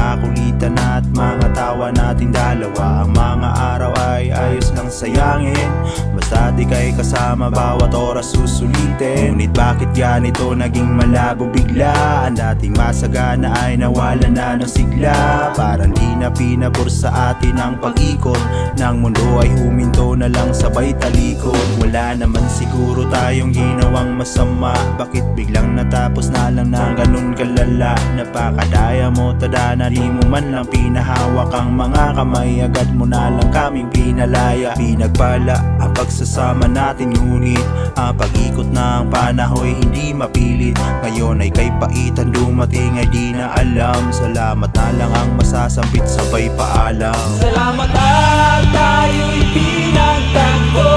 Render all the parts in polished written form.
mga kulitan at mga tawa natin dalawa. Ang mga araw ay ayos lang sayangin, basta di kay kasama bawat oras susulitin. Ngunit bakit yan ito naging malabo bigla? Ang dating masagana ay nawala na ng sigla. Parang di na pinabor sa atin ang pag-ikot ng mundo, ay huminto na lang sabay talikod. Wala naman siguro tayong ginawang masama, bakit biglang natapos na lang ng ganun kalala? Napakadaya mo tadhana, di mo man lang pinahawak ang mga kamay, agad mo na lang kaming pinalaya. Pinagpala ang pagsasama natin, ngunit ang pag-ikot ng panahoy hindi mapilit. Ngayon ay kay paitan dumating ay di na alam. Salamat na lang ang masasampit, sabay paalam. Salamat at tayo'y pinagtagpo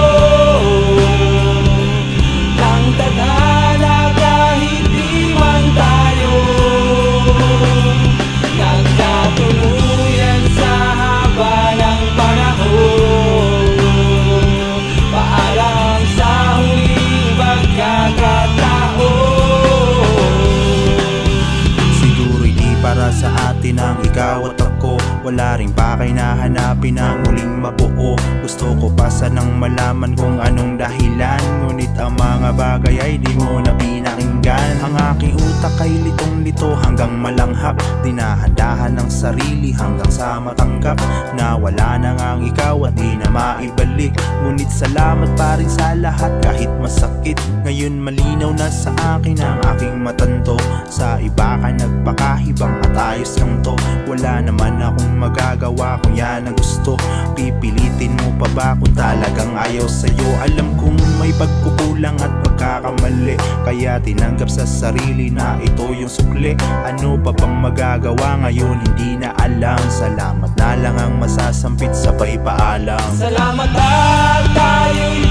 ng tadhana, kahit di man tayo nagkatuluyan sa haba ng panahon. Paalam sa huling pagkakataon. Siguro'y di para sa atin ang ikaw at ako, wala rin pa kay nahanapin ang muling mabuo. Gusto ko pa sanang malaman kung anong dahilan, ngunit ang mga bagay ay di mo na pinakinggan. Ang aking utak ay litong-lito hanggang malanghap, dinahandahan ng sarili hanggang sa matanggap na wala na ngang ikaw at di na maibalik. Ngunit salamat pa rin sa lahat kahit masakit. Ngayon malinaw na sa akin ang aking matanto, sa iba ka nagpakahibang at ayos lang to. Wala naman akong magagawa kung yan ang gusto. Pipilitin mo pa ba kung talagang ayaw sa'yo? Alam kong may pagkukulang at pagkakamali, kaya tinanggap sa sarili na ito yung sukli. Ano pa bang magagawa ngayon? Hindi na alam. Salamat na lang ang masasampit, sabay paalam. Salamat at tayo'y